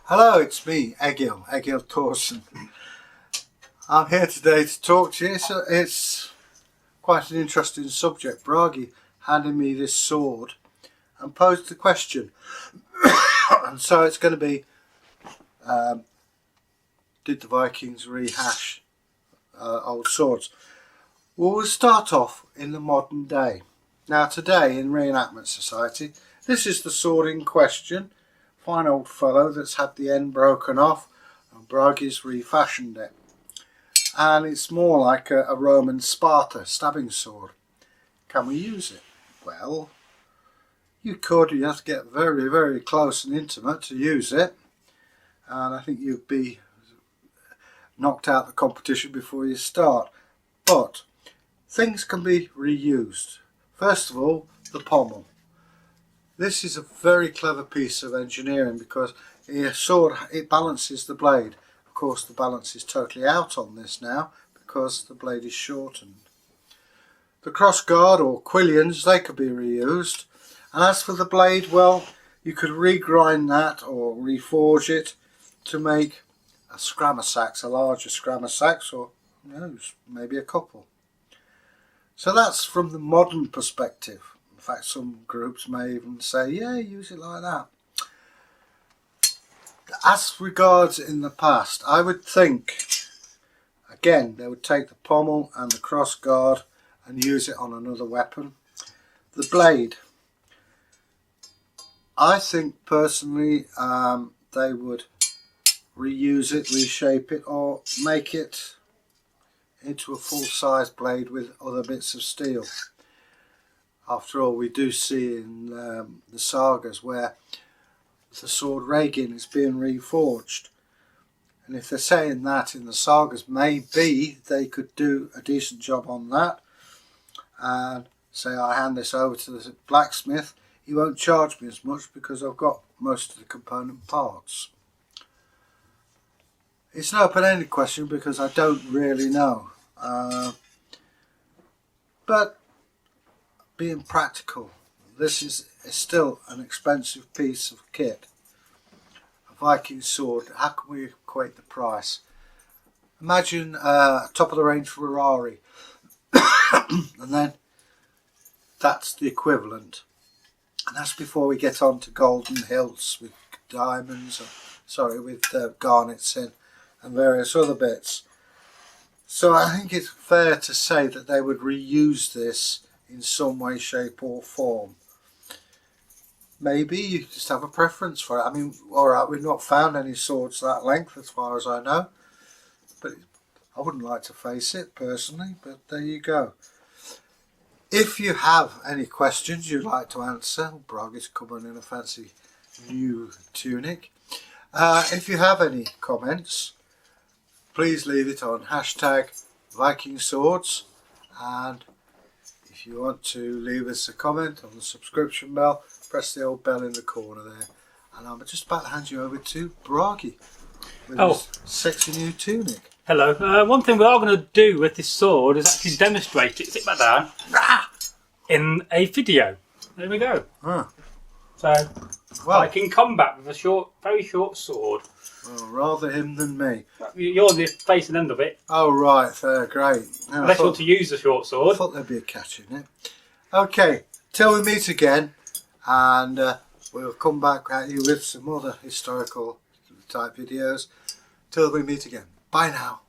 Hello, it's me, Egil Thorsson. I'm here today to talk to you. It's quite an interesting subject. Bragi handed me this sword and posed the question. And so it's going to be, did the Vikings rehash old swords? Well, we'll start off in the modern day. Now today in Reenactment Society, this is the sword in question. Fine old fellow that's had the end broken off, and Bragi's refashioned it. And it's more like a Roman Sparta stabbing sword. Can we use it? Well, you could. You have to get very, very close and intimate to use it. And I think you'd be knocked out the competition before you start. But things can be reused. First of all, the pommel. This is a very clever piece of engineering because a sword, it balances the blade. Of course, the balance is totally out on this now because the blade is shortened. The crossguard or quillions, they could be reused. And as for the blade, well, you could regrind that or reforge it to make a seax, a larger seax, or who knows, maybe a couple. So that's from the modern perspective. In fact, some groups may even say, yeah, use it like that. As regards in the past, I would think, again, they would take the pommel and the crossguard and use it on another weapon. The blade, I think personally they would reuse it, reshape it, or make it into a full-size blade with other bits of steel. After all, we do see in the Sagas where the sword Regin is being reforged. And if they're saying that in the Sagas, maybe they could do a decent job on that. And say I hand this over to the blacksmith, he won't charge me as much because I've got most of the component parts. It's an open-ended question because I don't really know. But being practical, this is still an expensive piece of kit. A Viking sword, how can we equate the price? Imagine a top of the range Ferrari and then that's the equivalent. And that's before we get on to golden hilts with diamonds, with garnets in and various other bits. So I think it's fair to say that they would reuse this in some way, shape or form. Maybe you just have a preference for it. I mean, alright, we've not found any swords that length as far as I know, but I wouldn't like to face it personally, but there you go. If you have any questions you'd like to answer, Bragi's coming in a fancy new tunic. If you have any comments, please leave it on #VikingSwords, and if you want to leave us a comment on the subscription bell, press the old bell in the corner there. And I'm just about to hand you over to Bragi with his sexy new tunic. Hello. One thing we are going to do with this sword is actually demonstrate it, sit back down, in a video. There we go. So, Viking combat with a very short sword. Well, rather him than me. You're the face and end of it. Oh right, fair, great. No, Unless you want to use the short sword. I thought there'd be a catch in it. Okay, till we meet again, and we'll come back at you with some other historical type videos. Till we meet again. Bye now.